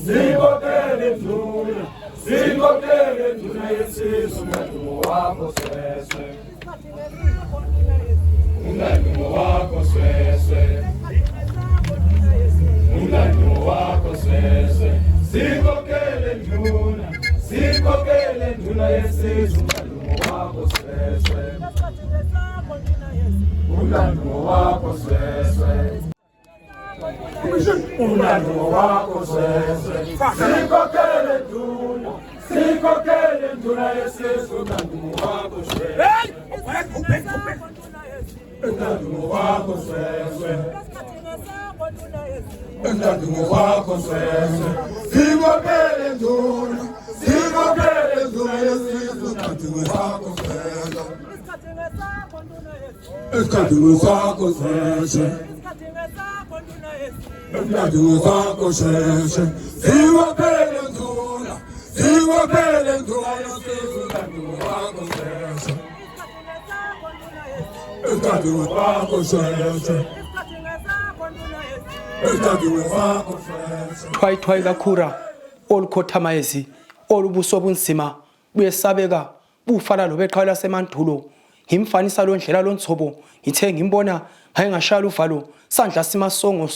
Singokele nduna yesizwe umlandumo wakho seswe. Umlandumo wakho seswe. Umlandumo wakho seswe. Singokele nduna yesizwe umlandumo wakho seswe. Umlandumo wakho seswe. Umlandumo wakho seswe. Singokele nduna yesizwe umlandumo wakho seswe. Umlandumo wakho seswe. Umlandumo wakho seswe. Singokele nduna yesizwe umlandumo wakho seswe. Umlandumo wakho seswe. Umlandumo wakho seswe. Singokele nduna yesizwe umlandumo wakho seswe. Umlandumo wakho seswe. Thwayi kakhura olukhothamaezi olubuso bunzima buyesabeka bufana lobeqhawe lasemandulo ngimfanisa lo ndlela lonzobo ngithe ngimbona hayi ngashala uvalo sandla simasongo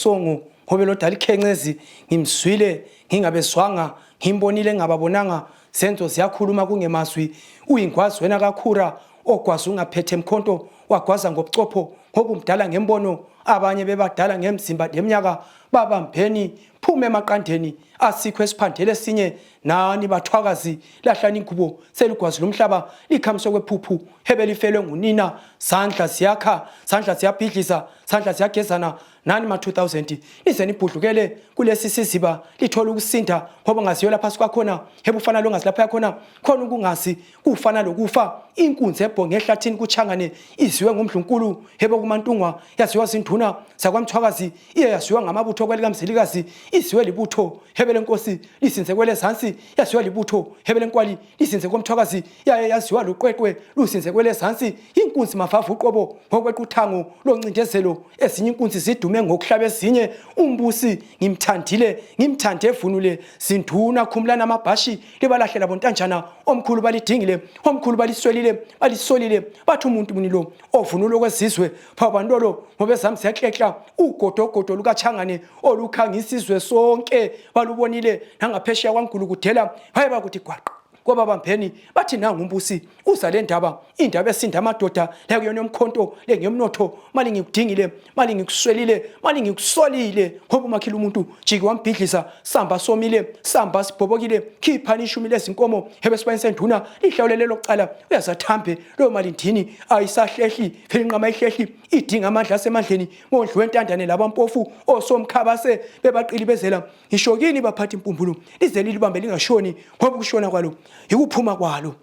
ngobe lo dala ikhencezi ngimzwile ngingabezwanga ngimbonile ngababonanga senzo ziyakhuluma kungemazwi uyingwazi wena kakhura ogwazi ungaphethe emkhonto wagwaza ngobucopho ngoba umdala ngembono abanye bebadala ngemzimba leminyaka babambeni phume emaqandeni asikho esiphandele esinye nani bathwakazi lahlani ingubo selugwazi lomhlaba likhamiswe kwephuphu hebe lifelwe ngunina sandla siyakha sandla siyabhidliza sandla siyagezana nani ma 2000 izeni ibhudlukele kulesi siziba lithola ukusinda ngoba ngaziyo lapha sikwakhona hebe ufana lo ngazi lapha yakhona khona ukungazi kufana lokufa inkunzi ebhonge ehlathini kuchangane iziwe ngomdlunkulu hebe kumantungwa yaziwa zinduna zakwamthwakazi iye yaziwa ngamabutho kwelikamzilikazi iziwe libutho hebe lenkosi lisinze kwele zansi yaziwa libutho hebe lenkwali lisinze komthwakazi yaye yaziwa luqweqwe lusinze kwele zansi inkunzi mafavu uqobo ngokwequthango loncindezelo ezinye inkunzi zidume ngokuhlaba ezinye umbusi ngimthande evunule sinduna khumlana amabhashi libalahlela bontanjana omkhulu balidingile omkhulu balisolile bathi umuntu munilo ovunulo kwezizwe phabantolo ngobe zami siyaklekla ugodogodo lukachangane olukhangisizwe sonke balubonile nangaphesheya kwaNgulu kudela hayi bakuthi gwaqa ngoba bambeni bathi nanga umbusi uza le ndaba indaba esinda amadoda la kuyona yomkhonto lengiyomnotho mali ngikudingile mali ngikuswelile mali ngikusolile ngoba umakhila umuntu jiki wambhidliza samba somile samba sibhobokile khiphani ishumi lezinkomo hebe sibayise nduna lihlawulele lokucala uyazathambe lo mali ndini ayisahlehli phela inqama ihlehli idinga amandla asemandleni mondlu wentandane labampofu osomkhabase bebaqili bezela ngishokini baphathi impumbulo lizeli libambe lingashoni ngoba ukushona kwalo ikuphuma kwalo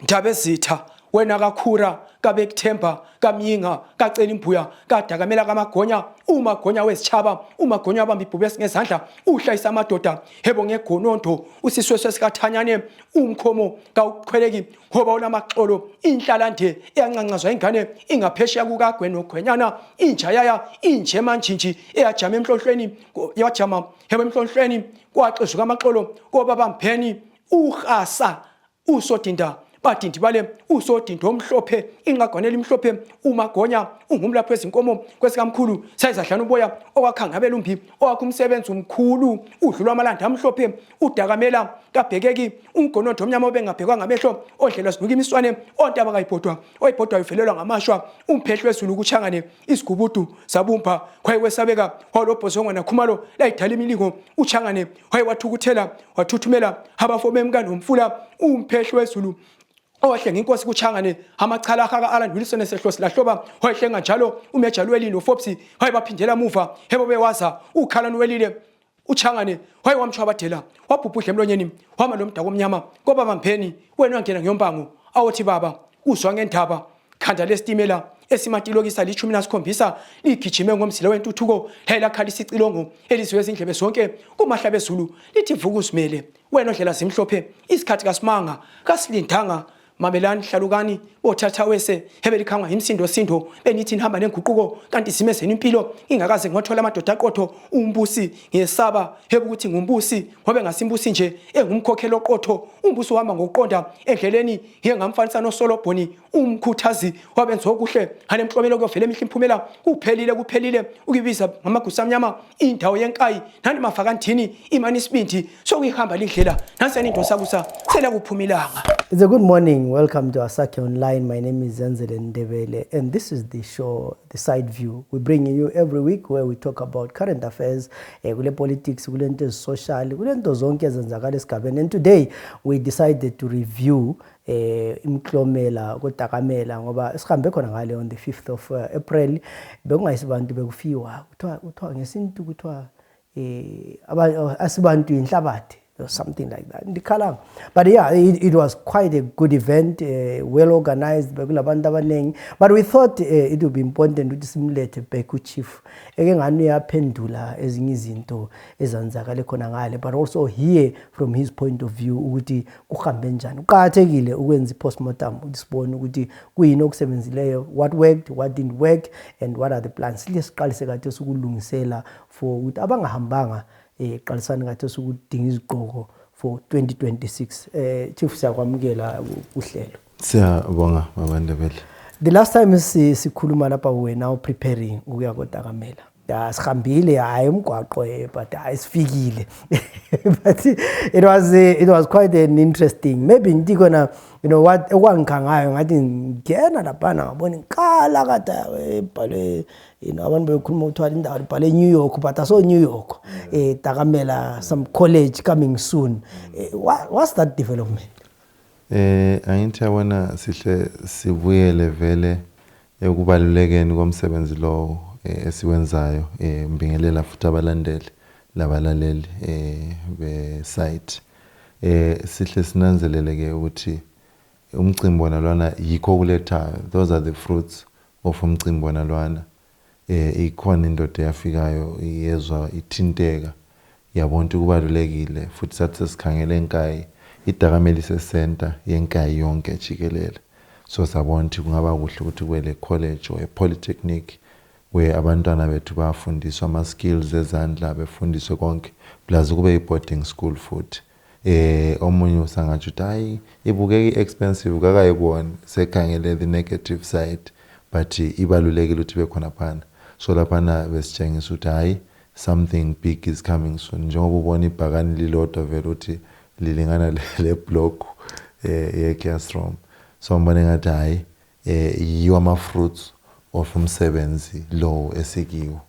ndaba ezitha wena kakhura kabekuthemba kamyinga kacela imbuya kadakamela kamagonya umagonya wesichaba umagonya abamba ibhubesi ngezandla uhlayisa amadoda hebo ngegonondo usisweswe sikathanyane umkhomo kawuqhweleki ngoba unamaxolo inhlalande eyancancazwa ingane ingaphesheya kukagwe nogwenyana injayaya inje manjinji eyajama emhlonhlweni yajama hebo emhlonhlweni kwaxezwa kamaxolo ngoba bambeni uhasa usodinda badindi bale usodinda omhlophe inqagwanela imhlophe umagonya ungumlapho wezinkomo kwesikamkhulu sayizahlana uboya owakhanga abelumbi owakumsebenzi umkhulu udlulwa amalanda amhlophe udakamela kabhekeki ungonondo omnyama obengabhekwa ngamehlo odlela sinuka imiswane ontaba kayibhodwa oyibhodwa ivelelwa ngamashwa umphehlwe ezulu kuchangane isigubudu sabumba kwaye kwesabeka walobhozongwa nakhumalo layidala imilingo uchangane waye wathukuthela wathuthumela abafo bemkani umfula umphehlwe ezulu owahlenga inkosi kuchangane amachala akaka Alan Wilson esehlosi lahloba wahlenga njalo uMajor Lweli noFopsi wayebaphindela muva hebo bewaza ukhala nwelile uchangane wayewamshwabadela wabhubhudla emlonyeni wama lomdaka omnyama ngoba bambeni wena wangena ngiyombango awothi baba uzwa ngendaba khanda lesitimela esimatilokisa li-17 ligijime ngomzila wentuthuko layela khala isicilongo elizwe izindlebe zonke kumahlaba ezulu lithi vuka usimele wena ondlela zimhlophe isikhathi kasimanga kasilindanga mabelani hlalukani othatha wese hebelikhangwa imsindo benithi nihamba nenguquko kanti simezeni impilo ingakaze ngothola amadoda aqotho umbusi ngesaba hebukuthi ngumbusi ngobe ngasimbusi nje engumkhokhelo oqotho umbusi uhamba ngokuqonda endleleni ngengamfanisa noSolobhoni umkhuthazi wabenza okuhle hanemhlobelo kuyovela emihle imphumela kuphelile ukubiza ngamagusa amnyama indawo yenkayi nani mafakantini imani isibindi sokuyihamba lindlela naseni into sakusa sela kuphumilanga. It's a good morning. Welcome to Asake Online. My name is Zenzele Ndebele, and this is the show, The Side View. We bring you every week where we talk about current affairs, politics, social, and today we decided to review imklomela kotakamela ngoba sikhambe khona ngale on the 5th of April bekungayisibantu bekufiwa kuthiwa ngesintu kuthiwa asibantu inhlabathi or something like that. But yeah, it was quite a good event, well organized. But we thought it would be important to simulate Beku Chief. But also hear from his point of view, postmortem, what worked, what didn't work, and what are the plans. For qalisana ngathi sokudinga izigqoko for 2026. Chief siyakwamukela uhlelo. Siyabonga babandebele. The last time sikhuluma lapha we now preparing ukuya kotakamela. Ya sikhambile hayi umgwaqo but ayisifikile. But it was quite an interesting. Maybe ndikona what ekwangikangayo ngathi ngena lapha ngabona inkala kade ebhale abantu bekhuluma ukuthwala indawo ibhale New York but aso New York takamela some college coming soon. What's that development? Angithi yabona sihle sibuyele vele ekubalulekeni komsebenzi lo esiwenzayo mbingelela futhi abalandeli labalaleli be site sihle sinanzeleleke ukuthi umcimbi wonalwana yikho kuletha. Those are the fruits of umcimbi wonalwana. Ikhona indoda yafikayo iyezwa ithinteka yabona kubalulekile futhi sathi sikhangele enkayi idakameli center yenkayi yonke jikelele. So sabona ukuthi kungaba kuhle ukuthi kwele college or polytechnic where abantwana bethu bafundiswa ama skills ezandla befundiswe konke plus kube i-boarding school futhi. Omunye usangathi ukuthi hayi ibukeki expensive kakayibona sekhangele the negative side but ibalulekile ukuthi bekhona phana. So lapha besitshengisa ukuthi hayi something big is coming soon. Njengoba ubona ibhakani lilodwa vele ukuthi lilingana le block ye-classroom. So mbone ngathi hayi yiwo ama fruits of umsebenzi lo esikiwo.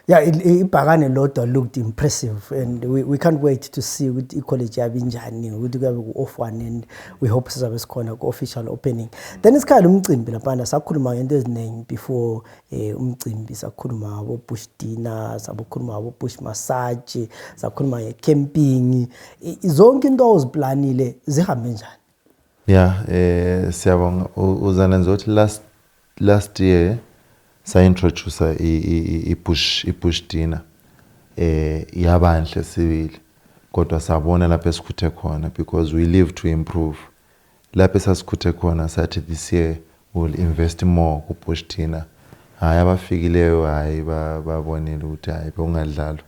Yeah, ibhakane lodwa looked impressive and we can't wait to see with college yabinjani ukuthi kube ku-off one and we hope sizabe sikhona ku-official opening. Then isikhala umcimbi lapha sakhuluma ngento eziningi before umcimbi sakhuluma ngabo bush dinner, sakhuluma ngabo bush massage, sakhuluma ngecamping. Zonke into oziplanile zihambe njani? Yeah, siyabonga uzanenza ukuthi last year sa introduce i-bush dinner yabanhle sibili kodwa sabona lapha esikhuthe khona because we live to improve. Lapha esasikhuthe khona sathi this year we'll invest more ku-bush dinner. Hayi abafikileyo hayi babonile ukuthi hayi bekungadlalwa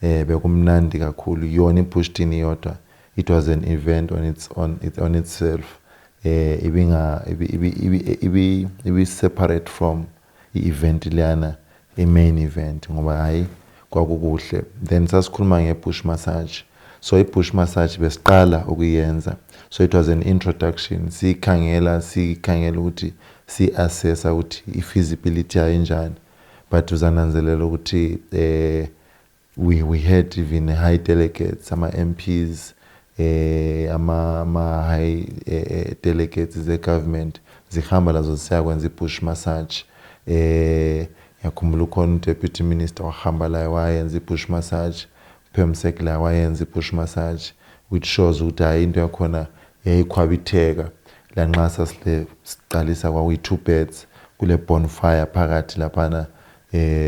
bekumnandi kakhulu yona i-bush dinner yodwa. It was an event on itself. Ibi separate from i-event liyana i-main event ngoba hayi kwakukuhle. Then sasikhuluma nge-bush massage. So i-bush massage besiqala ukuyenza. So it was an introduction. Sikhangela ukuthi si-assessa ukuthi i-feasibility yayo njani. But uzananzelela ukuthi we had even high delegates, ama MPs, ama high delegates ze-government zihamba lazo zisiyakwenza i-bush massage. Yakhumbula ukhona deputy minister wahamba la wayenza i-bush massage, Phemsek la wayenza i-bush massage, which shows ukuthi hayi into yakhona yayikhwabitheka. La nxa sasiqalisa kwakuyi-2 beds kule bonfire phakathi laphana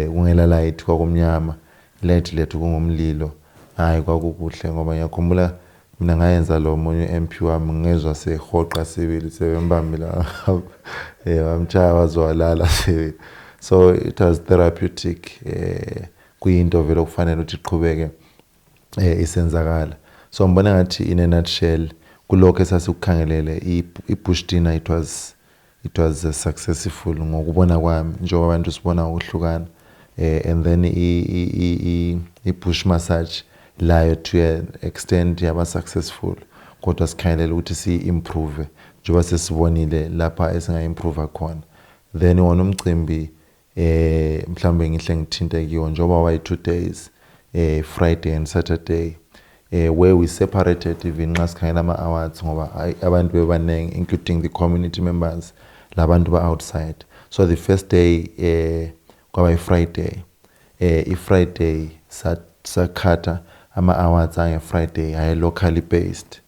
kungela light kwakumnyama, light lethu kungumlilo. Hayi kwakukuhle ngoba ngiyakhumbula mina ngayenza lo munye MP wami ngezwe sehoqa sibili sebembambila wamchaya wazwalala sibili. So it was therapeutic kuyinto vele okufanele ukuthi iqhubeke isenzakala. So ngibona ngathi in a nutshell kulokho esasikukhangelele ibush dinner it was successful ngokubona kwami njengoba abantu sibona ukuhlukana and then i-bush massage layo to an extent yaba successful kodwa sikhangelela ukuthi si-improve njengoba sesibonile lapha esinga-improve khona. Then wona umcimbi mhlambe ngihle ngithinte kiyo njengoba wayi 2 days Friday and Saturday where we separated even nxa sikhangela ama-awards ngoba abantu bebanengi including the community members labantu ba-outside. So the first day kwaba i-Friday i-Friday sakhatha ama-awards ange-Friday aye-locally based.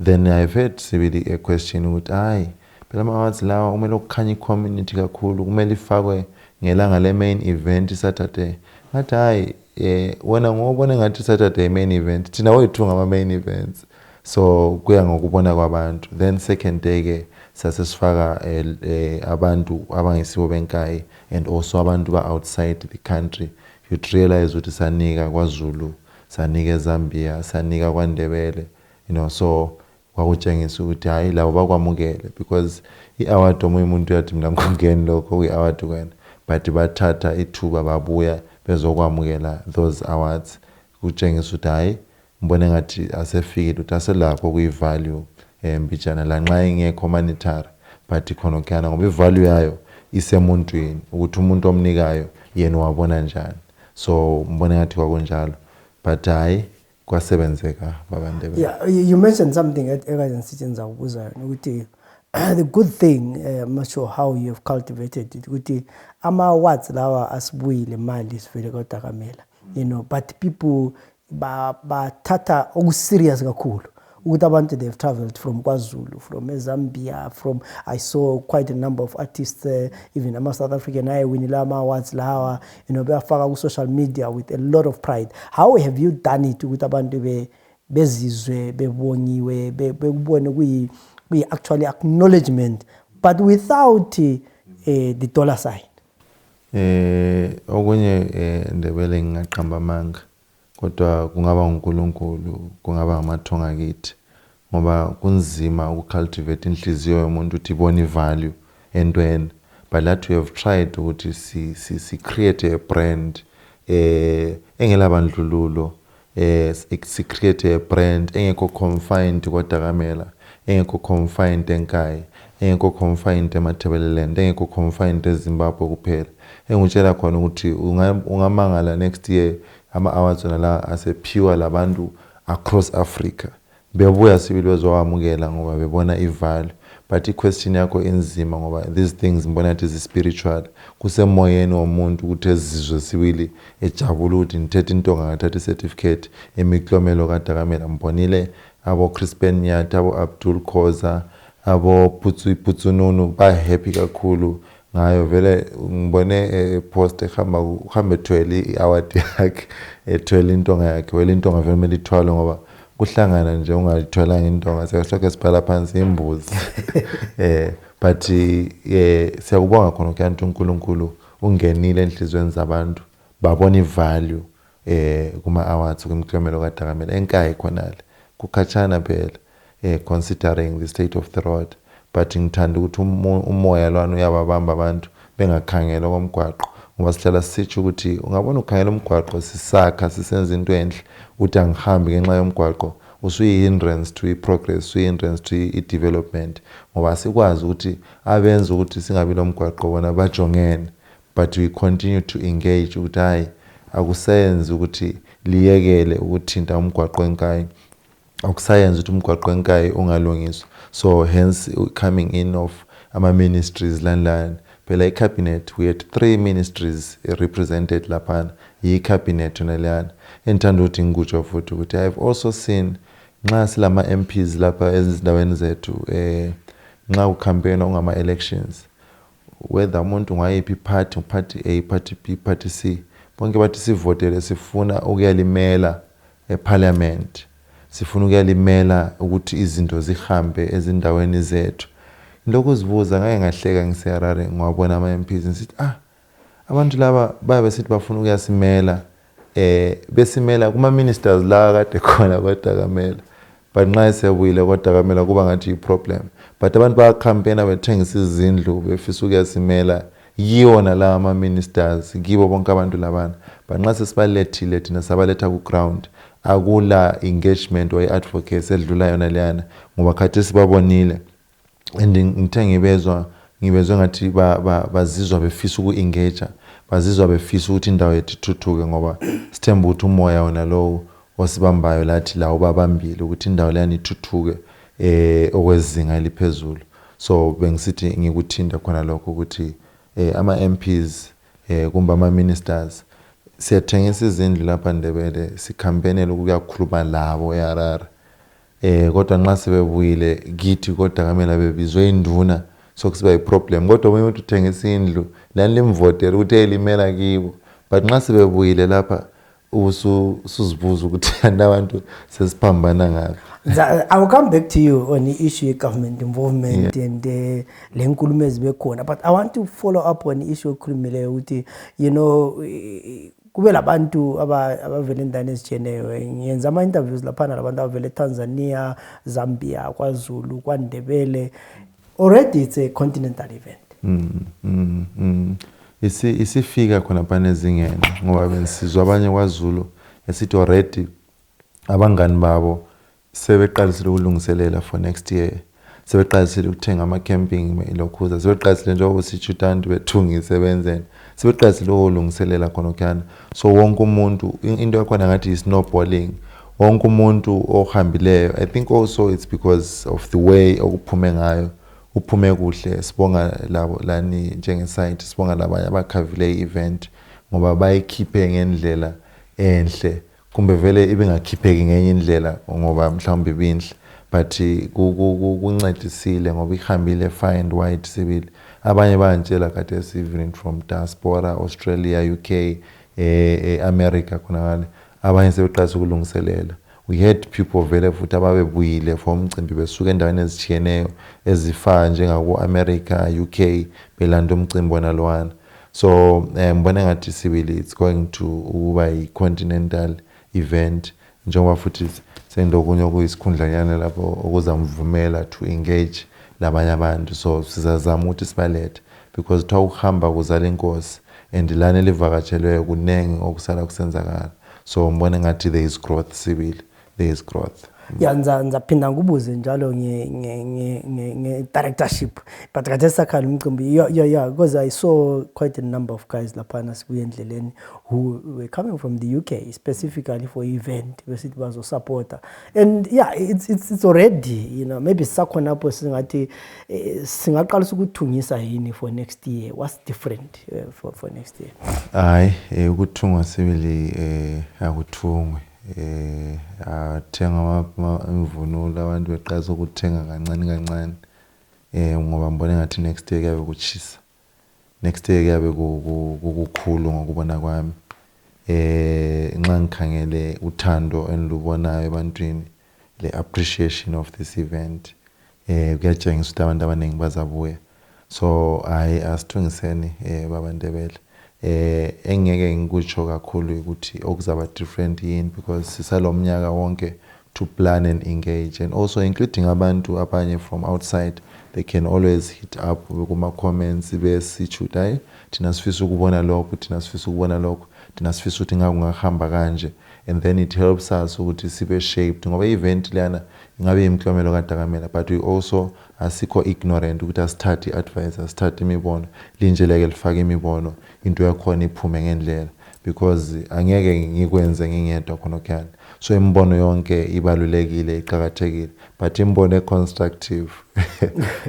Then I've heard sibili a question ukuthi hayi phela ama-awards lawa kumele ukukhanya i-community kakhulu kumele ifakwe ngelanga le-main event Saturday. Ngathi hayi wena ngobona ngathi Saturday main event thina wethu ngama-main events so kuya ngokubona kwabantu. Then second day ke sasesifaka abantu abangisibo benkayi and also abantu ba-outside the country. You'd realize ukuthi sanika kwaZulu, sanika eZambia, sanika kwaNdebele, so kwakutshengisa ukuthi hayi labo bakwamukele because i-award omunye umuntu uyathi mina ngingeni lokho kwi-award kwena but bathatha ithuba babuya bezokwamukela those awards. Kutshengisa ukuthi hayi ngibone ngathi asefikile ukuthi aselapho kuyi-value mbijana la nxa ingekho monetary but khona okuyana ngoba i-value yayo isemuntwini ukuthi umuntu omnikayo yena wabona njani. So mbone ngathi kwakunjalo but hayi kwasebenzeka babaNdebele. Yeah, you mentioned something ekade nsithi ngizakubuza yona ukuthi the good thing I'm not sure how you have cultivated it ukuthi ama-awards lawa asibuyile mali sivele kwaDakamela but people bathatha okuserious kakhulu ukuthi abantu they've traveled from KwaZulu, from Zambia, I saw quite a number of artists even ama-South African ayewinile ama-awards lawa beyafaka ku-social media with a lot of pride. How have you done it ukuthi abantu bezizwe bebongiwe bekubone kuyi-actually acknowledgement but without the dollar sign? Okunye Ndebele ngingaqamba amanga kodwa kungaba uNkulunkulu kungaba amathonga kithi ngoba kunzima ukucultivate inhliziyo yomuntu ukuthi ibone value entweni but that we have tried ukuthi si create a brand engelabandlululo si create a brand engekho confined kwaDakamela, engekho confined eNkayi, engekho confined eMatabeleland, engekho confined eZimbabwe kuphela. Engutshela khona ukuthi ungamangala next year ama-awards la asephiwa labantu across Africa bebuya sibili bezowamukela ngoba bebona i-value. But i-question yakho enzima ngoba these things mbona ukuthi spiritual kusemoyeni womuntu ukuthi ezizwe sibili ejabula ukuthi ngithethe intonga ngathatha i-certificate emiklomelo kaDakamela. Mbonile abo Crispin Nyata, abo Abdul Khoza, abo Putsu Nunu ba happy kakhulu ngayo vele ngibone post ehamba ethwele i-award yakhe ethwele intonga yakhe vele intonga vele kumele ithwale ngoba kuhlangana nje ungayithwalanga intonga siyahloke sibhala phansi imbuzi but siyakubonga khona ukuthi uNkulunkulu ungenile enhlizweni zabantu babona i-value kuma-awards kumklomelo kaDakamela eNkayi khonale kukhatshana phela considering the state of the road. But ngithanda ukuthi umoya lwana uyababamba abantu bengakhangela komgwaqo ngoba sihlala sisitsho ukuthi ungabona ukhangela umgwaqo sisakha sisenza into enhle uthi angihambi ngenxa yomgwaqo usuyi-hindrance to i-progress, usuyi-hindrance to i-development ngoba sikwazi ukuthi abenza ukuthi singabi lo mgwaqo bona bajongene but we continue to engage ukuthi hayi akusayenzi ukuthi liyekele ukuthinta umgwaqo eNkayi, akusayenzi ukuthi umgwaqo eNkayi ungalungiswa. So hence coming in of ama-ministries landline phela i-cabinet we had 3 ministries represented laphana yi-cabinet naleyana entanda ukuthi ngikutsho futhi ukuthi I've also seen nxa silama-MPs lapha ezindaweni zethu nxa ucampaign ongama-elections whether umuntu ngayiphi party A, party B, party C bonke bathi sivotele sifuna ukuyalimela eParliament. sifuna ukuyalimela ukuthi izinto zihambe ezindaweni zethu. Lokho zibuza ngeke ngahleka ngiseHarare ngwabona ama MPs ngithi abantu laba babe sithi bafuna ukuyasimela besimela kuma ministers la kade khona kwaDakamela but nxa sebuyile kwaDakamela kuba ngathi iproblem but abantu ba campaign bethengisa izindlu befisa ukuyasimela yiwona la ama ministers kibo bonke abantu labana but nxa sesibalethile thina sabaletha ku ground akula engagement or advocacy edlula yona leyana ngoba khathi sibabonile and ngithe ngibezwe ngathi bazizwa befisa uku-engage bazizwa befisa ukuthi indawo yethu ithuthuke ngoba sithemba ukuthi umoya wona lowo osibambayo lathi la ubabambile ukuthi indawo leyani ithuthuke okwezinga eliphezulu. So bengisithi ngikuthinta khona lokho ukuthi ama MPs kumbe ama ministers siyathengisa izindlu lapha Ndebele sikhampenela ukuyakhuluma labo eHarare kodwa nxa sebebuyile kithi koDakamela bebizwe induna sokusiba iproblem kodwa uma umuntu uthengisa indlu lani limvotela ukuthi elimela kibo but nxa sebebuyile lapha usuzibuza ukuthi abantu sesiphambana ngapi. I will come back to you on the issue of government involvement and le nkulumo ezibekhona, but I want to follow up on the issue okhulumile ukuthi kube labantu abavele endaweni ezitshiyeneyo ngiyenza ama interviews lapha nabantu abavele eTanzania, Zambia, KwaZulu, kwaNdebele. Already it's a continental event. Isifika khona panezingene ngoba bensizwa abanye kwaZulu esithi already abangani babo sebeqalisile ukulungiselela for next year, sebeqalisile ukuthenga ama camping lokhuza, sebeqalisile nje ukuthi uTantu bethungise benzeni, sebeqalisile ukulungiselela khona kyana. So wonke umuntu into yakhona ngathi snowballing, wonke umuntu ohambileyo, I think also it's because of the way okuphume ngayo, uphume kuhle. Sibonga labo lani njenge site, sibonga labanye abakhavile event ngoba bayikhiphe ngendlela enhle, kumbe vele ibengakhipheki ngenye indlela ngoba mhlawumbe ibinhle, but kuncedisile ngoba ihambile fine and wide sibili. Abanye bantshela kade even from diaspora, Australia, UK, America khona ngale, abanye sebeqala ukulungiselela. We had people vele futhi ababebuyile from umcimbi besuka endaweni ezitshiyeneyo ezifana njengaku America, UK belanda umcimbi wona lowana. So ngibona ngathi sibili it's going to ukuba i-continental event njengoba futhi sendokunye okuyisikhundlanyana lapho okuzamvumela to engage labanye abantu. So sizazama ukuthi sibalethe because twa ukuhamba kuzala inkosi and lana elivakatshelwe kunengi okusala kusenzakala. So ngibona ngathi there is growth sibili, there is growth. Yeah, nzaphinda ngubuze njalo nge directorship, but kade sakhala umcimbi yeah because I saw quite a number of guys lapha sibuye endleleni who were coming from the UK specifically for event besithi bazo supporter, and yeah it's already maybe sakhona lapho singathi singaqalisa ukuthungisa yini for next year. What's different for next year? Hayi ukuthungwa sibili akuthungwe athenga imvunulo abantu beqhaza ukuthenga kancane kancane ngoba mbona ngathi next year kuyabe kuchisa, next year kuyabe kukukhulu ngokubona kwami. Nxa ngikhangele uthando endilubonayo ebantwini, le appreciation of this event kuyatshengisa ukuthi abantu abaningi bazabuya. So asithungiseni babaNdebele. Engeke ngikutsho kakhulu ukuthi okuzaba different yini because sisalomnyaka wonke to plan and engage, and also including abantu abanye from outside. They can always hit up kuma comments besitshuthi hayi thina sifisa ukubona lokho, thina sifisa ukubona lokho, thina sifisa ukuthi ngakungahamba kanje, and then it helps us ukuthi sibe shaped ngoba event lana ingabe imklomelo kaDakamela, but we also asikho ignorant ukuthi asithathe advice, asithathe imibono linjeleke lifake imibono into yakhona iphume ngendlela, because angeke ngikwenze ngingedwa khona kyani. So imbono yonke ibalulekile, iqhakathekile, but imbono constructive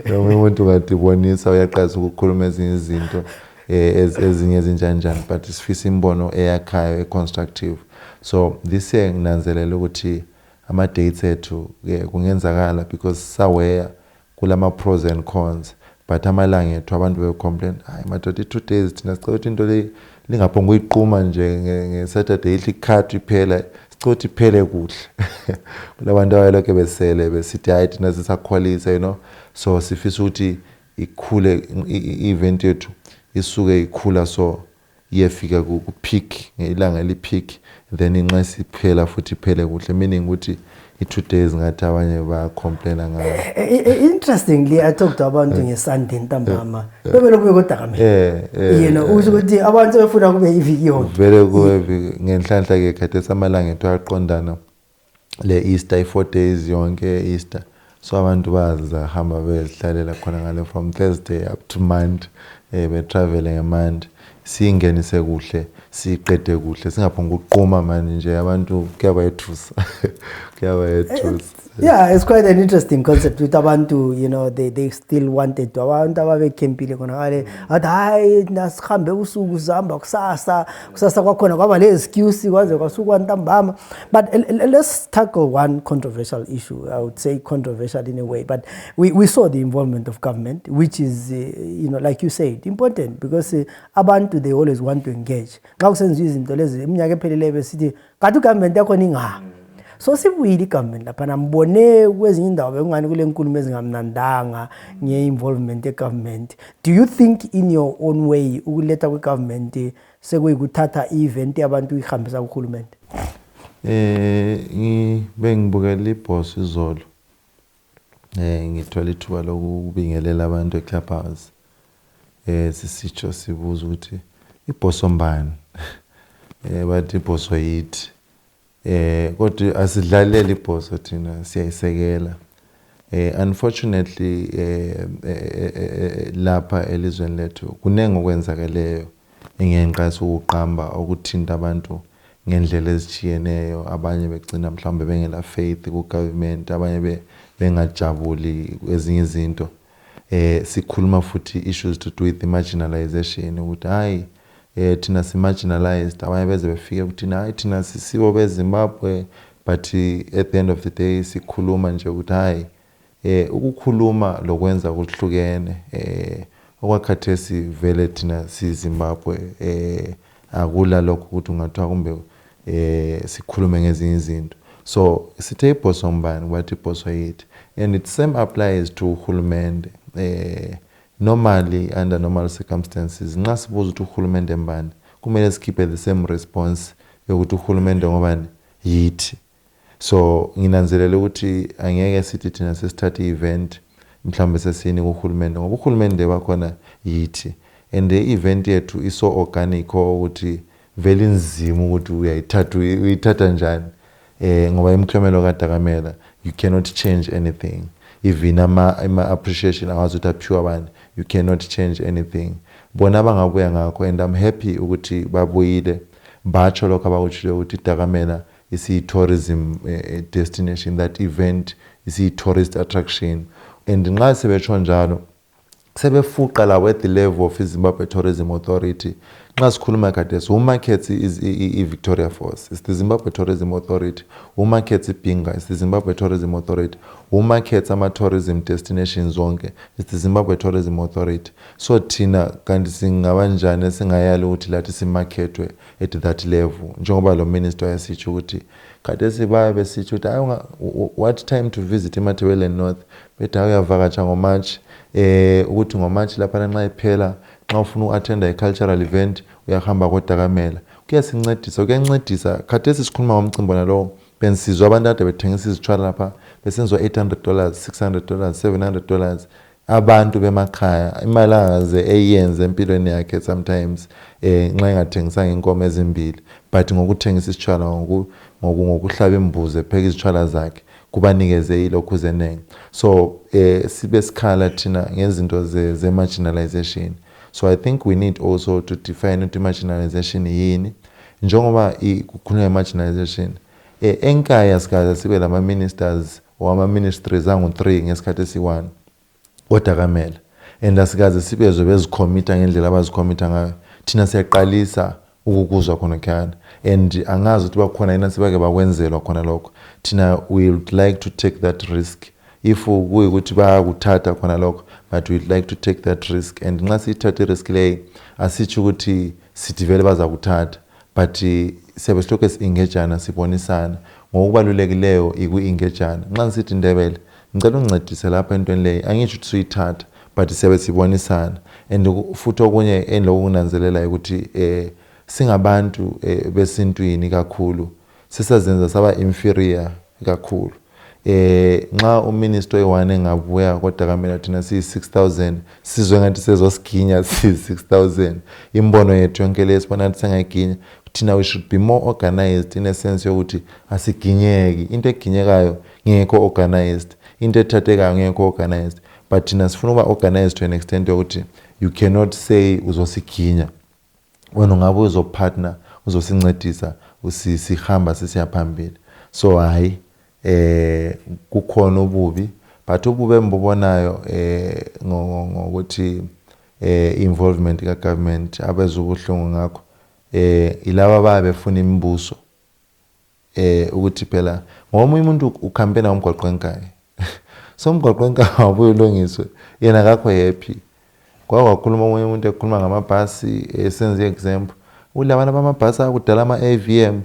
noma umuntu ngadibonisa uyaqhaza ukukhuluma ezinye izinto ezinye ezinjanjani, but sifisa imbono eyakhayo constructive. So this year nginanzelela ukuthi ama dates ethu kungenzakala because saware kulama pros and cons, but amalanga ethu abantu be complain hayi madoda 2 days thina sicela ukuthi into le lingaphonga uyiqhuma nje ngeSaturday ithi cut iphela ukuthi phele kuhle kulabantu abayilokho besele besithi hayi thina sisakhwalisa so sifisa ukuthi ikhule i-event yethu isuke ikhula so iyefika ku peak ngelanga eli peak then inxa siphela futhi iphele kuhle meaning ukuthi i2 days ngathi abanye ba complain ngayo. Interestingly I talked about ngeSunday ntambama bebelokube kodakamela usho ukuthi abantu befuna kube iviki yonke vele kube ngenhlanhla ke kade samalanga ethu aqondana le Easter 4 days yonke Easter so abantu baza hamba bezihlalela khona ngale from Thursday up to Monday be traveling ngeMonday singenise kuhle siqede kuhle singaphonga uqoma manje nje abantu kuyabayethusa yeah, it's quite an interesting concept with abantu they still wanted to abantu ababekempile khona ngale athi hayi nasihambe usuku zihamba kusasa kwakhona kwaba le excuse kwaze kwasuka ntambama. But let's tackle one controversial issue. I would say controversial in a way, but we saw the involvement of government, which is like you said important because abantu they always want to engage. Xa kusenziwa izinto lezi iminyaka ephelileyo besithi kanti government yakho ninga so sibuyile government lapha nambone kwezinye indawo bekungani kule nkulumo ezingamnandanga nge-involvement ye-government. Do you think in your own way ukuletha kwe-government sekuyikuthatha i-event yabantu ihambisa kuhulumende? Bengibukela iboss izolo ngithola ithuba lokubingelela abantu eClubhouse sisitsho sibuza ukuthi iboss ombani bathi iboss wayithi kodwa asidlalela iboss thina siyayisekela. Unfortunately lapha elizweni lethu kunenge okwenzakeleyo engenqasa ukuqamba okuthinta abantu ngendlela ezichiyeneyo abanye begcina mhlawumbe bengela faith ku government abanye bengajabuli ezinye izinto. Sikhuluma futhi issues to do with marginalization ukuthi hayi thina si marginalized abanye beze befike ukuthi hayi thina sisibo beZimbabwe but at the end of the day sikhuluma nje ukuthi hayi ukukhuluma lokwenza kuhlukene okwakhathesi vele thina siZimbabwe akula lokho ukuthi ungathiwa kumbe sikhulume ngezinye izinto. So sithe iboss ombani wathi iboss wayithi and it same applies to uhulumende. Normally under normal circumstances nxa sibuza ukuthi uhulumende mbani kumele sikhiphe the same response yokuthi uhulumende ngobani yithi. So nginanzelela ukuthi angeke sithi thina sesithatha event mhlawumbe sesini kuhulumende ngoba uhulumende bakhona yithi and the event yethu iso organic ukuthi vele inzima ukuthi uyithatha njani ngoba imklomelo kaDakamela you cannot change anything. Even ama appreciation awazi ukuthi pure bani you cannot change anything. Bona abangabuya ngakho and I'm happy ukuthi babuyile batsho lokho abakuthile ukuthi iDakamela is a tourism destination. That event is a tourist attraction and nxa sebetsho njalo sebefuqa la at the level of Zimbabwe Tourism Authority. Nxa sikhuluma khathesi uMarkets is Victoria Falls, it's the Zimbabwe Tourism Authority. uMarkets iBinga, it's the Zimbabwe Tourism Authority. uMarkets ama-tourism destinations zonke, it's the Zimbabwe Tourism Authority. So thina kanti singabanjani singayali ukuthi lathi simarketwe at that level njengoba lo minister yasitsho ukuthi khathesi baya besitsho ukuthi what time to visit eMatabeleland North bethi uyavakatsha ngoMarch ukuthi ngoMarch lapha nxa iphela nxa ufuna uattenda i-cultural event uyahamba koDakamela kuyasincedisa kuyancedisa. Khathesi sikhuluma ngomcimbi nalo bensizwa abantu ade bethengisa izithwala lapha besenzwa $800 $600 $700 abantu bemakhaya imali angaze eyenze empilweni yakhe sometimes nxa engathengisanga inkomo ezimbili but ngokuthengisa isithwala ngokuhlaba imbuzi epheka izithwala zakhe kubanikeze ilokhu zenenge. So sibe sikhala thina ngezinto ze marginalization. So I think we need also to define ukuthi marginalization yini njengoba kukhulunywa marginalization enkaya sikaze sibe lama ministers or ama ministries angu3 ngesikhathi esi1 koDakamela and asikaze sibezwe bezicommita ngendlela abazicommita ngayo thina siyaqalisa ukukuzwa khona khana and angazi ukuthi bakhona yena sibake bakwenzelwa khona lokho thina we would like to take that risk if kuyikuthi bayakuthatha khona lokho but we would like to take that risk and nxa sithatha risk leyo asithi ukuthi sithi vele bazakuthatha but siyabe silokhu si-engagana sibonisana ngokubalulekileyo iku-engagana. Nxa ngisithi Ndebele ngicela ungincedise lapha entweni leyo angisho ukuthi suyithatha but siyabe sibonisana and futhi okunye engilokunanzelela ukuthi singabantu besintwini kakhulu sisazenza saba inferior kakhulu. Nxa uminister oyi-1 engabuya kodakamela thina siyi-6,000 sizwe ngathi sezosiginya siyi-6,000 imbono yethu yonke le sibona ukuthi sengayiginya thina we should be more organized in a sense yokuthi asiginyeki into eginyekayo ngekho organized into ethathekayo ngekho organized but thina sifuna ukuba organized to an extent yokuthi you cannot say uzosiginya wena ungabe uzopartner uzosincedisa sihamba sisiya phambili. So hayi kukhona ububi but ububi embobonayo ngokuthi involvement ka government abezubuhlungu ngakho ilaba babefuna imibuso ukuthi phela ngoba umuntu ucampaigna umgwaqo enkayi so umgwaqo enkayi wabuye ulungiswe yena akakho happy kwakhuluma omunye umuntu ekhuluma ngamabhasi esenze example ulabana bamabhasi akudala ama-AVM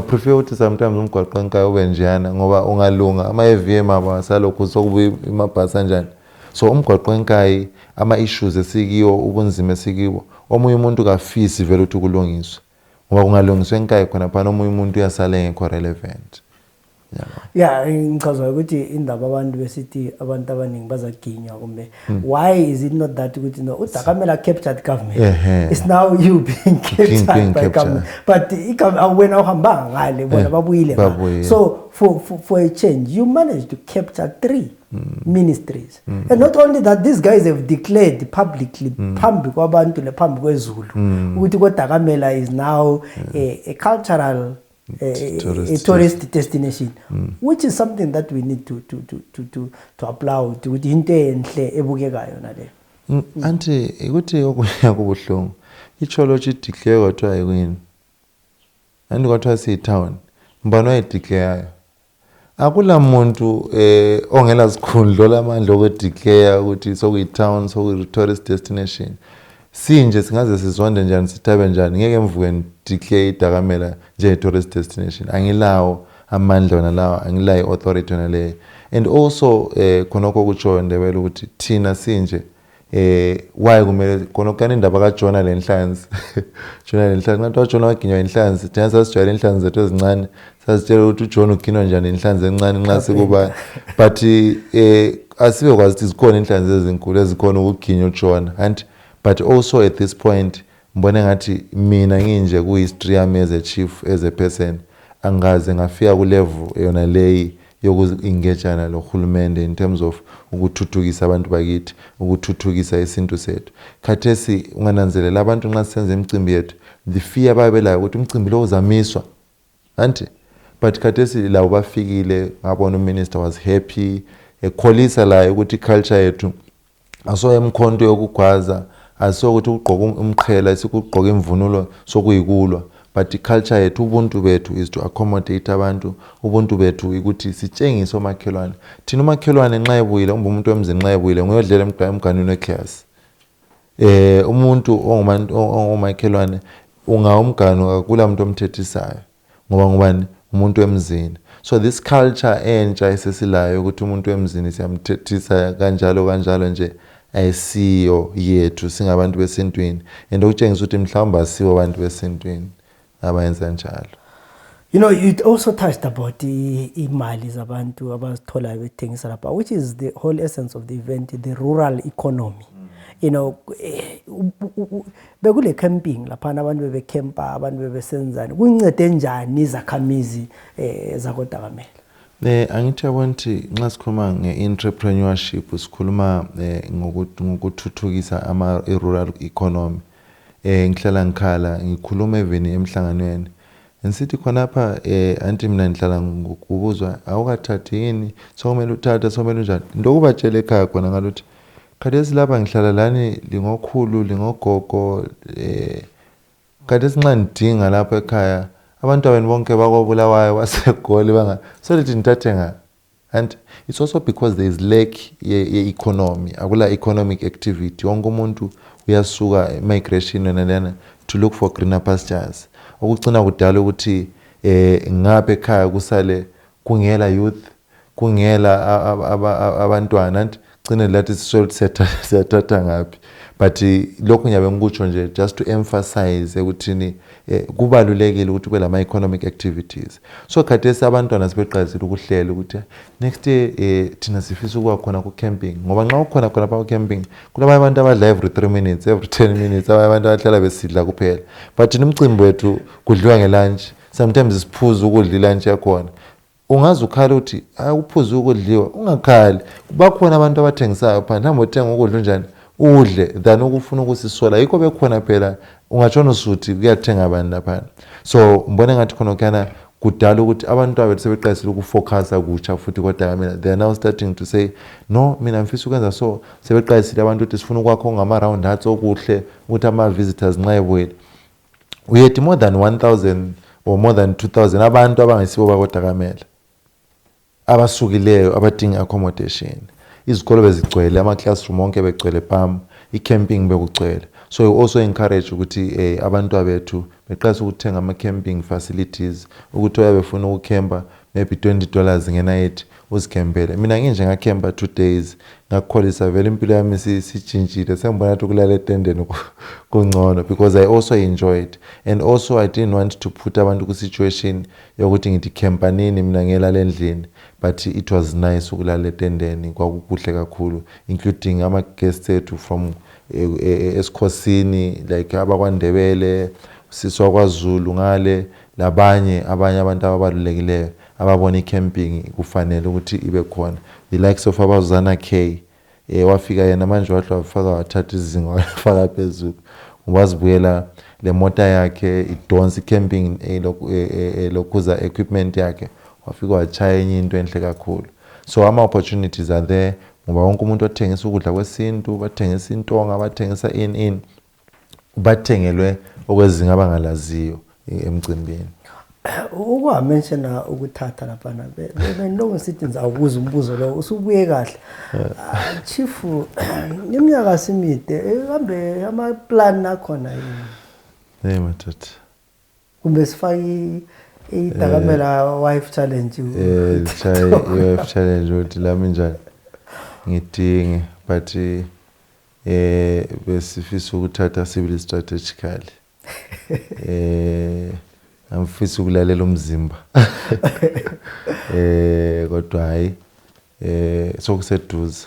prefer ukuthi sometimes umgwaqo enkayi ube njeyana ngoba ungalunga ama-AVM abasalokhu sokubuye amabhasi anjani. So umgwaqo enkayi ama-issues esikiwo ubunzima esikiwo omunye umuntu kafisi vele ukuthi kulungiswe ngoba kungalungiswa enkayi khona phana omunye umuntu uyasala engekho relevant. Yeah, ngichaza ukuthi indaba abantu besithi abantu abaningi bazaginywa kumbe why is it not that ukuthi no uDakamela captured government it's now you being captured by government but when uhamba ngale bona babuyile so for a change you managed to capture 3 ministries and not only that these guys have declared publicly phambi kwabantu lephambi kwezulu ukuthi koDakamela is now a cultural a tourist destination which is something that we need to applaud ukuthi into enhle ebukekayo nale. Anti ukuthi okuya kubuhlungu ichology declare kodwa yini and kodwa si town mbona ayideclare akula muntu ongela sikhundlo lamandla okudeclare ukuthi sokuyi town sokuyi tourist destination sinje singaze sizonde njani sithabe njani ngeke mvuke declare iDakamela nje tourist destination angilawo amandla wona lawa angilayo authority wona le and also khonoko kutsho Ndebele ukuthi thina sinje why kumele khonokani indaba kaJona lenhlanzi Jona lenhlanzi ngathi waJona waginywa inhlanzi thina sasijwayele inhlanzi zethu ezincane sasitshela ukuthi uJona uginwa njani inhlanzi encane nxa sikuba but asibe kwazi ukuthi zikhona inhlanzi ezinkulu ezikhona ukuginywa uJona and but also at this point mbone ngathi mina nginje ku history yami as a chief as a person angaze ngafika ku level yona leyi yoku-engagana lohulumende in terms of ukuthuthukisa abantu bakithi ukuthuthukisa isintu sethu. Khathesi ungananzelela abantu nxa senze imicimbi yethu the fear babelayo ukuthi umcimbi lo uzamiswa anti but khathesi lawo bafikile ngabona uminister was happy ekholisa la ukuthi culture yethu aso emkhonto yokugwaza asokuthi ugqoka umqhela sikugqoka imvunulo sokuyikulwa but culture yethu ubuntu bethu is to accommodate abantu ubuntu bethu ukuthi sitshengise omakhelwane thina umakhelwane nxa ebuyile umuntu wemzini nxa ebuyile nguyodlela emganwini wekhasi umuntu ongumakhelwane ungawumganu akula umuntu omthethisayo ngoba ngubani umuntu wemzini. So this culture entsha esesilayo ukuthi umuntu wemzini siyamthethisa kanjalo nje ayisiyo yethu singabantu besintwini and ukutshengisa ukuthi mhlawumbe asibo abantu besintwini abayenza njalo. You know, you also touched about imali zabantu abazithola bethengisa lapha, which is the whole essence of the event, the rural economy. You know, bekule camping lapha abantu bebecampa abantu bebesenzani kuncede njani izakhamizi zakoDakamela? Angithi abonthi nxa sikhuluma nge-entrepreneurship sikhuluma ngokuthuthukisa ama-rural economy. Ngihlala ngikhala ngikhuluma even emhlanganweni nsithi khonapha anti mina ngihlala ngokubuzwa awukathathi yini sokumele uthathe sokumele njani ndokubatshela ekhaya khona ngaluthi khathesi lapha ngihlala lani lingokhulu lingogogo khathesi nxa ngidinga lapha ekhaya abantu abani bonke bakobulawayo baseGoli banga so lithi nithathe nga and it's also because there is lack ye-economy, akula economic activity. Wonke umuntu uyasuka migration nalana to look for greener pastures. Okugcina kudala ukuthi ngabe ekhaya kusale kungela youth, kungela abantwana, and gcine lathi siyathatha ngaphi. But lokho ngiyabe ngikutsho nje just to emphasize ukuthini kubalulekile ukuthi kube lama economic activities. So khathesi abantwana sibeqalisile ukuhlela ukuthi next year thina sifisa ukuba khona ku camping, ngoba nxa ukhona khona pa camping kulabanye abantu abadla every 3 minutes, every 10 minutes, abanye abantu abahlala besidla kuphela. But nimcimbi wethu kudliwa ngelunch, sometimes siphuza ukudla lunch yakhona. Ungazi ukhala uthi akuphuza ukudliwa, ungakhali. Bakhona abantu abathengisayo phandle, hamba uthenga ukudla njani udle than ukufuna ukusisola. Yikho bekhona phela ungatshona usuthi kuyathenga abantu lapha. So mbone ngathi khona kana kudala ukuthi abantu abethu sebeqalisile ukufocusa kutsha futhi kodwa mina they are now starting to say no, mina mfisa ukwenza so. Sebeqalisile abantu ukuthi sifuna ukwakho ngama round huts okuhle ukuthi ama visitors nxa ebuye. Uyethi more than 1000 or more than 2000 abantu abangesibo bakodakamela abasukileyo abadinga accommodation. Izikolo bezigcwele, ama classroom onke begcwele pam, i-camping bekugcwele. So we also encourage ukuthi abantu abethu beqalisa ukuthenga ama camping facilities, ukuthi oyabefuna ukukemba maybe $20 ngenayeti uzikembele. Mina nginje ngakemba 2 days, ngakholisa vele impilo yami sitshintshile, sengibona ukuthi ukulala etendeni kungcono, because I also enjoyed, and also I didn't want to put abantu ku situation yokuthi ngithi campa nini mina ngelala endlini. But it was nice ukulala etendeni, kwakukuhle kakhulu, including ama guests ethu from esikhosini like abakwaNdebele, siswa kwaZulu ngale, labanye abantu ababalulekileyo ababona icamping kufanele ukuthi ibe khona. The likes of abazana K wafika yena manje wathi wafaka wathatha izinga wafaka phezulu, wazibuyela le mota yakhe idonsa camping lokhuza equipment yakhe, wafika wachaya enye into enhle kakhulu. So ama opportunities are there, ngoba wonke umuntu othengisa ukudla kwesintu, bathengisa intonga, bathengisa in bathengelwe okwezinga abangalaziyo emcimbini. Ukwamenshana ukuthatha lapha na beno ngithi ngizakubuza umbuzo lo usubuye kahle. Chief, iminyaka simide kambe ama plan nakhona yini? Matata. Kumbe sifaki idakamela wife challenge. Wife challenge uthi lami njani ngidinge, but besifisa ukuthatha civil strategically. Amfisa ukulalela umzimba. Kodwa hayi sokuseduze.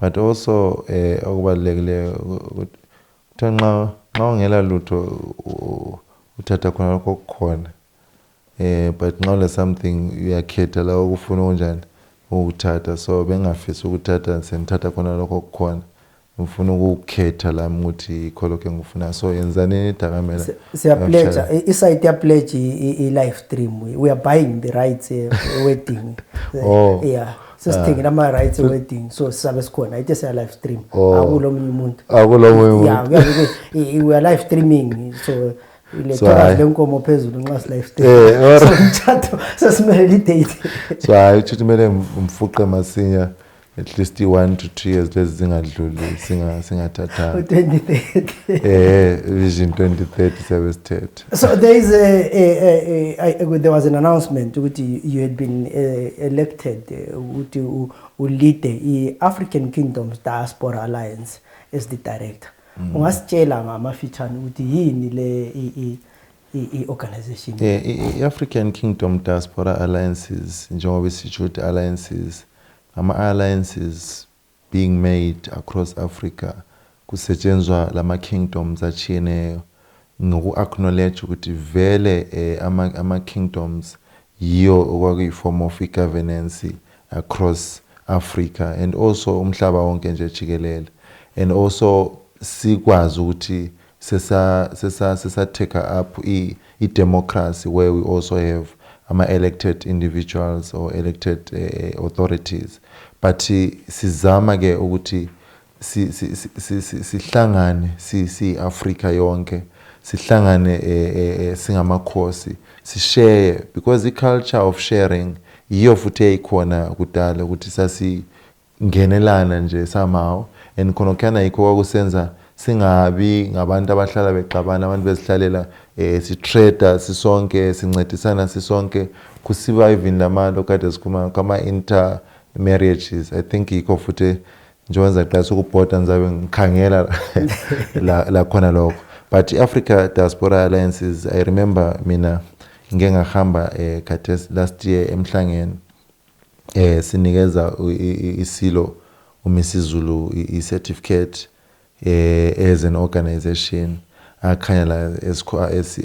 But also okubalekile ukuthi nxa ungela lutho uthatha khona lokho kukhona. But nxa le something uyakhetha la ukufuna unjani ukuthatha, so bengafisa ukuthatha senithatha khona lokho kukhona. Ngifuna ukukhetha la ukuthi ikholo ke ngifuna, so yenzani idakamela. Siya pledge isite ya pledge I live stream, we are buying the rights wedding. Yeah, sisithengela ama rights wedding, so sisabe sikhona ite siya live stream akulo omunye umuntu. Yeah, we are live streaming, so ilethwa lenkomo phezulu nxa si live stream. So mthatho sesimele date. So hayi uthi kumele mfuqe masinya at least 1 to 2 years lezi zingadluli singathatha 2030. Vision 2030 service state. So there is there was an announcement that you had been elected to lead the African Kingdoms Diaspora Alliance as the director. Ungasitshela ngamafitshane ukuthi yini le organization? African Kingdom Diaspora Alliances, njengoba sisho alliances, alliances being made across Africa kusetshenzwa lama kingdoms achiyeneyo ngoku acknowledge ukuthi vele ama kingdoms yiyo okwakuyi form of governance across Africa and also umhlaba wonke nje jikelele, and also sikwazi ukuthi sesa take up I democracy where we also have elected individuals or elected authorities, but sizama ke ukuthi sihlangane si Africa yonke, sihlangane singamakhosi, share, because the culture of sharing yiyo futhi eyikhona kudala ukuthi sasingenelana nje somehow and khonokana yikho kwakusenza singabi ngabantu abahlala bexabana abantu bezihlalela si-trader sisonke sincedisana sisonke kusiba even lamalo kade sikhuma kama inter marriages. I think yikho futhi njengoba qasa ukubhoda ngizabe ngikhangela la khona lokho. But Africa Diaspora Alliances, I remember mina ngeke ngahamba khathesi last year emhlangeni sinikeza isilo uMrs Zulu i-certificate as an organization akhanya la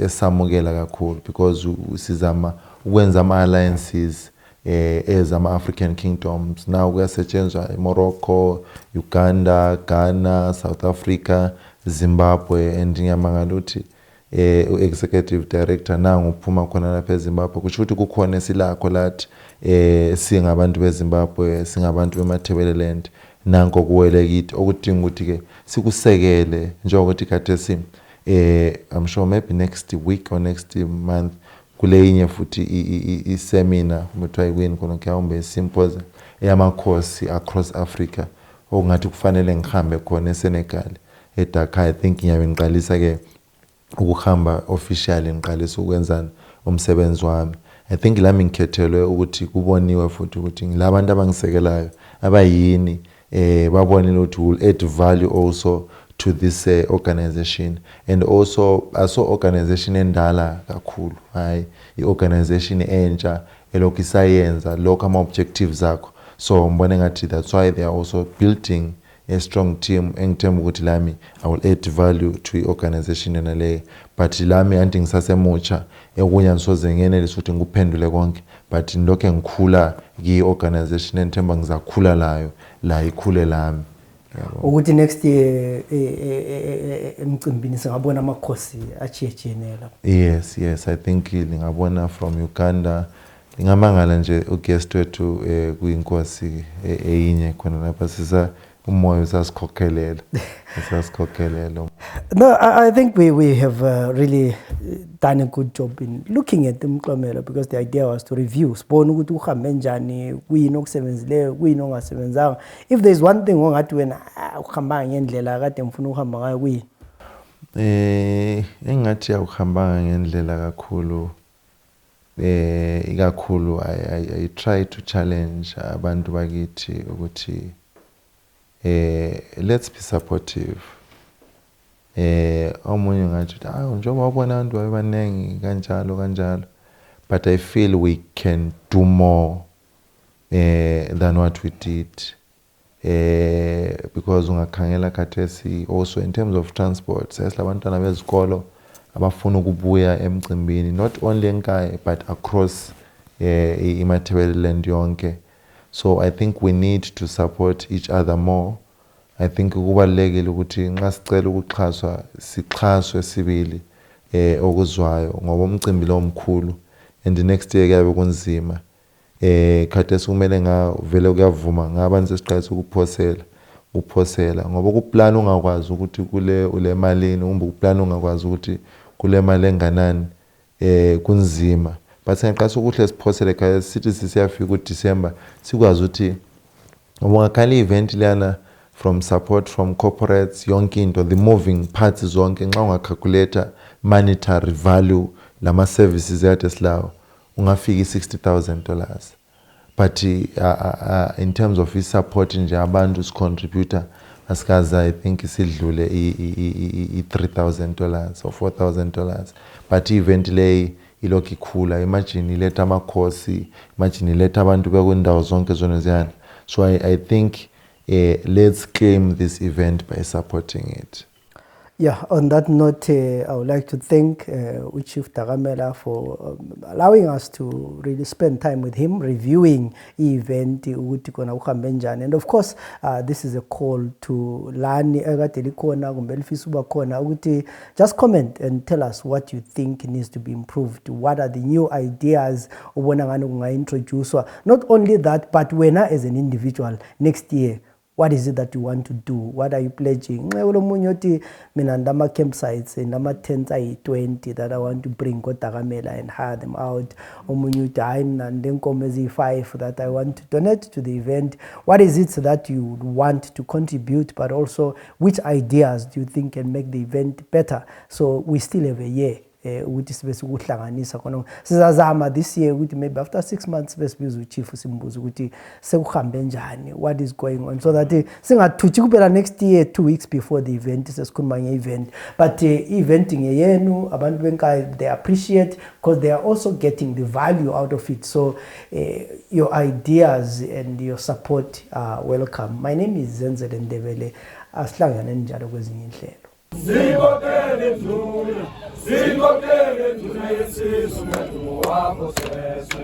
esamukela kakhulu because sizama ukwenza ama-alliances as ama-African kingdoms. Now kuyasetshenzwa Morocco, Uganda, Ghana, South Africa, Zimbabwe and ngiyamangala ukuthi executive director nangu uphuma khona lapha eZimbabwe kusho ukuthi kukhona esilakho lathi singabantu beZimbabwe singabantu beMathebeleland nanko kuwele kithi okudinga ukuthi ke sikusekele njengokuthi khathesi I'm sure maybe next week or next month kule inye futhi i-seminar muthiwa yikwini khona kuyawumbe symposium eyamakhosi across Africa okungathi kufanele ngihambe khona eSenegal eDakar. I think ngiyabe ngiqalisa ke ukuhamba officially ngiqalisa ukwenzana umsebenzi wami. I think lami ngikhethelwe ukuthi kuboniwe futhi ukuthi ngilabantu abangisekelayo abayini babonile ukuthi will add value also to this organization and also aso organization endala kakhulu hayi i-organization entsha elokhu isayenza lokho ama-objectives akho. So mbone ngathi that's why they are also building a strong team engithemba ukuthi lami I will add value to i-organization enale. But lami anti ngisasemutsha ekunya ngisoze ngenelisa ukuthi ngikuphendule konke but ngilokho ngikhula ki-organization enthemba ngizakhula layo la ikhule lami. Ukuthi next year emcimbini singabona amakhosi achiyejenela. Yes, I think ngingabona from Uganda ngingamangala nje uguest wethu kuyinkosi eyinye khona lapha sisa umoya usasikhokelela. No, I think we have really done a good job in looking at Mklomelo because the idea was to review. Sibona ukuthi uhambe njani, kuyini okusebenzileyo, kuyini ongasebenzanga. If there is one thing ongathi wena uhamba ngendlela kade mfuna uhamba ngayo kuyini? Engathi akuhambanga ngendlela kakhulu. Ikakhulu I try to challenge abantu bakithi ukuthi let's be supportive. Omunye ngathi njengoba wabona abantu babanengi kanjalo but I feel we can do more than what we did because ungakhangela khathesi also in terms of transport sesilabantwana bezikolo abafuna ukubuya emcimbini not only eNkayi but across iMathebeleland yonke. So I think we need to support each other more. I think kubalekile ukuthi nxa sicela ukuxhaswa sixhaswe sibili okuzwayo ngoba umcimbi lo omkhulu and the next year kuyabe kunzima. Khathesi kumele ngavele kuyavuma ngabantu sesiqalisa ukuphosela ngoba kuplan ungakwazi ukuthi kule ule malini umbe kuplan ungakwazi ukuthi kule mali enganani kunzima. But sengaqasa ukuhle siphosele kaya sithi siyafika kuDecember sikwazi ukuthi ungakhala event lana from support from corporates yonke into the moving parts zonke nxa ungacalculate monetary value lama services yade silawo ungafika $60,000. But in terms of support nje abantu contributor asikaza I think isidlule $3,000 or $4,000. But event lay ilokhu ikhula. Imagine iletha amakhosi, imagine iletha abantu bekundawo zonke zona ziyana. So I think let's claim this event by supporting it. Yeah, on that note, I would like to thank Chief Dagamela for allowing us to really spend time with him, reviewing the event, and of course, this is a call to Lani, just comment and tell us what you think needs to be improved. What are the new ideas introduce? Not only that, but when as an individual, next year, What is it that you want to do? What are you pledging? Minandama campsites and nama tents 20 that I want to bring Kotagamela and hire them out. And then come 5 that I want to donate to the event. What is it that you want to contribute, but also which ideas do you think can make the event better? So we still have a year. Ukuthi sibe ukuhlanganisa khona sizazama this year ukuthi maybe after 6 months besibiza uchief simbuza ukuthi sekuhambe njani, what is going on, so that singathuthi kuphela next year 2 weeks before the event sesikhuluma nge-event. But eventing yenu abantu benkayi they appreciate because they are also getting the value out of it. So your ideas and your support are welcome. My name is Zenzele Ndebele. Asihlangane njalo kwezinye inhlelo. Singokele nduna yesizwe, umadumo wakho sese.